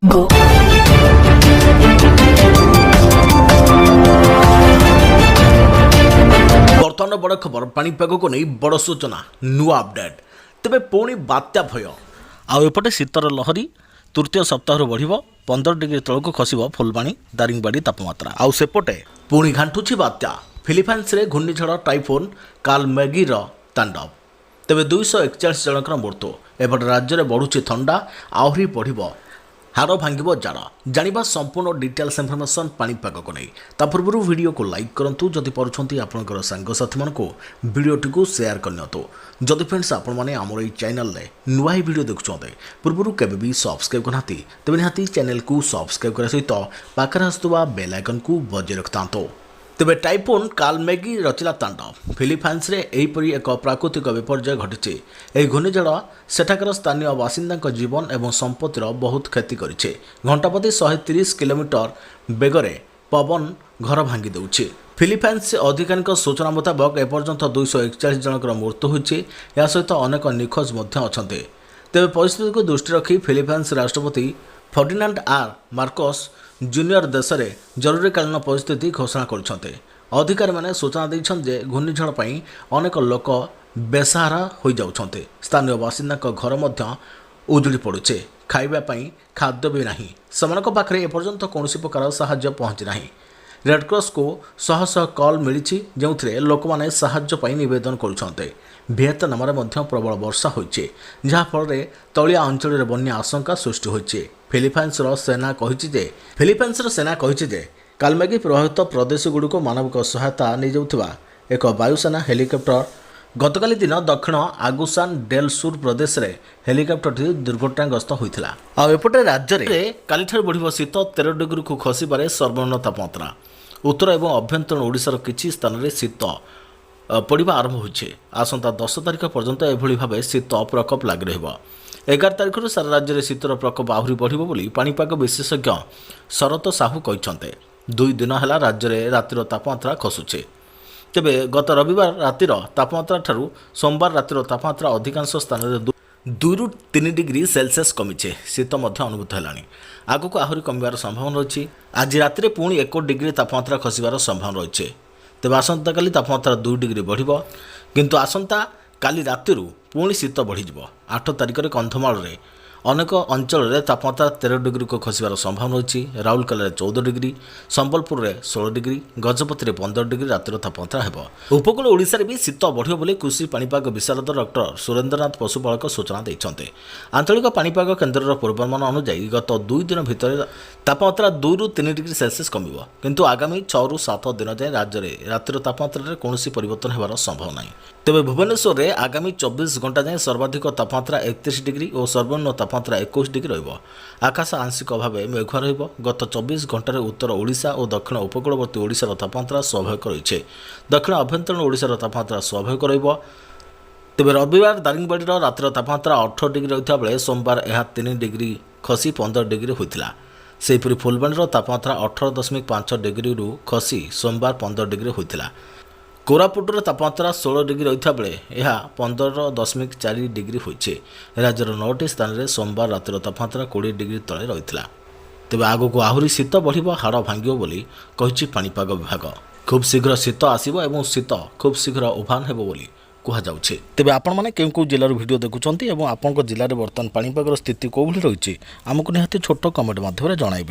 Go. बर्तमान बड़ खबर पाणीपाग को नहीं बड़ सूचना नुआ अपडेट तेरे पुणी बात्या भय आउपटे शीतर लहरी तृतीय सप्ताह बढ़ 15 डिग्री तलक खसब फुलबाणी दारिंगबाड़ी तापमात्रा आउ सेपटे पुणी घांटुची बात्या फिलिपाइन्स रे घूर्णिझड़ टाइफोन कालमेगीर तांडव तेरे 241 जनकर मृत्यु एपटे राज्य में बढ़ुची थंडा आहरी बढ़ हाड़ भांग जाड़ जाना संपूर्ण डिटेल्स इनफर्मेशन पाणीपाग को नहीं ता पूर्व वीडियो को लाइक करूँ जदि पार्टी आपंकर सांगसाथी मानक भिडटी को सेयार करनी जदि फ्रेंड्स आपण मैंने आमर ये चैनल रे नुआ ही वीडियो देखुं पूर्व केबी सब्सक्राइब करना तेज निहाती चैनल को सब्सक्राइब करने सहित पाखे आसुवा बेल आइकन को बजाय रखता तेरे टाइफोन कालमेगी रचिला तांडव फिलिपाइन्स रे एहीपरि एक प्राकृतिक विपर्यय घटी यह घूर्णिझड़ सेठाकर स्थानीय बासिंदा जीवन और संपत्तिर बहुत क्षति करिछे घंटाप्रति 130 किलोमीटर बेगरे पवन घर भांगी देउछे फिलिपाइन्स अधिकारिक सूचना मुताबक एपर्यंत 241 जनकर मृत्यु होइछे या सहित अनेक निखोज अछन्ते तेरे परिस्थिति को दृष्टि रखी फिलिपाइन्स राष्ट्रपति फर्डिनांड आर मार्कोस जूनियर देश में जरूरीकालीन परिस्थिति घोषणा करछन्ते अधिकारी माने सूचना दैछन् जे घूर्णिझड़ पई अनेक लोक बेसहारा हो जाउछन्ते स्थानीय बासिंदा घर मध्य उजुड़ी पड़ुछे खाइबा पई खाद्य भी नाही समानक पाखरे एपर्यंत कौनसी प्रकार साहाय्य पहुँची नाही रेडक्रॉस को शह शह कॉल मिली जो लोक मैंने साहाय्य नवेदन करुछन्ते भिएतनाम में प्रबल वर्षा होइछे जहाँफल तलिया अंचल बन्या आशंका सृष्टि होइछे फिलिपाइन्स सेना कही कालमेगी प्रभावित प्रदेशगुड़िक मानविक सहायता नहीं जाउथिबा एक वायुसेना हेलिकप्टर गतकाली दिन दक्षिण आगुसान डेल सुर प्रदेश में हेलिकप्टरटी दुर्घटनाग्रस्त होता आउपटे राज्य में कालीठार बढ़ शीत 13 डिग्री को खसबार सर्वनिम्न तापमात्रा उत्तर और अभ्यंतरण ओडिशार किछि स्थान में शीत पड़ा आरंभ होइछे आसंता 10 तारिख पर्यंत एभली भाव शीत प्रकोप लग रहिबो 11 तारिख सारा राज्य में शीतर प्रकोप आहरी बढ़िबो बोली पाणीपाग विशेषज्ञ शरत साहू कहिसंते 2 दिन है राज्य में रातिर तापमात्रा खसुचे तेबे गत रविवार रातिर तापमात्रा ठारू सोमवार रातिर तापमात्रा अधिकांश स्थान में 2 ରୁ 3 डिग्री सेल्सियस कमिचे शीत अनुभूत है आग को आहरी कमिबार संभावना रही आज राति पुणी 1 डिग्री तापमात्रा खसबार संभावना रही तेज आसंता काली तापमात्रा 2 डिग्री बढ़ किंतु आसंता काली रातिरु पुणी शीत बढ़ 8 तारिख में कंधमाल अनेक अंचल में तापमात्रा 13 डिग्री को खसबार संभावना रही राउरकेला 14 डिग्री संबलपुर में 16 डिग्री गजपति 15 डिग्री रातिर तापमात्रा है उपकूल ओडिशा भी शीत बढ़ बोली कृषि पाणीपाग विशारद डॉक्टर सुरेन्द्रनाथ पशुपालक सूचना देते आंचलिक पाणीपाग केन्द्र पूर्वानुमान अनुଯାयी गत 2 दिन भितर तापमात्रा 2 ରୁ 3 डिग्री सेल्सियस कमिब किंतु आगामी 6 ରୁ 7 दिन जाए राज्य में रातिर तापमात्रा कौन परिवर्तन होबार संभव नहीं तेज भुवनेश्वर में आगामी 24 घंटा जाए सर्वाधिक तापमात्रा 31 डिग्री और सर्वनिम्न तापमात्रा 21 डिग्री रहिबो आकाश आंशिक भाव मेघुआ रहिबो गत 24 घंटे उत्तर ओडिशा और दक्षिण उपकूलवर्ती ओडिशार तापमात्रा स्वाभाविक रही दक्षिण अभ्यंतरण ओडिशार तापमात्रा स्वाभाविक रहिबो तेज रविवार दारिंगबाड़ीर रातिर तापमात्रा 18 डिग्री रही बेले सोमवार यह 3 डिग्री खसी 15 डिग्री होता सेहीपरि फुलबाणीर तापमात्रा 18.5 डिग्री खसी सोमवार 15 डिग्री होता कोरापुटर तापमात्रा 16 डिग्री रही बेले यह 15.4 डिग्री होइछे राज्यर 9टी स्थान में सोमवार रातिर तापमात्रा 20 डिग्री तले रही तेज आग को आहरी शीत बढ़ हाड़ भांग बोली कही पाणीपाग विभाग खूब शीघ्र शीत आसब और शीत खूब शीघ्र उभान हेब बोली कहुच्छे तेज आपण मैंने केउ जिलार वीडियो देखुं और आपंक जिले में बर्तमान पाणीपागर स्थिति कौन रही आमको निहाती छोट कमेंट माध्यम जणाइबे।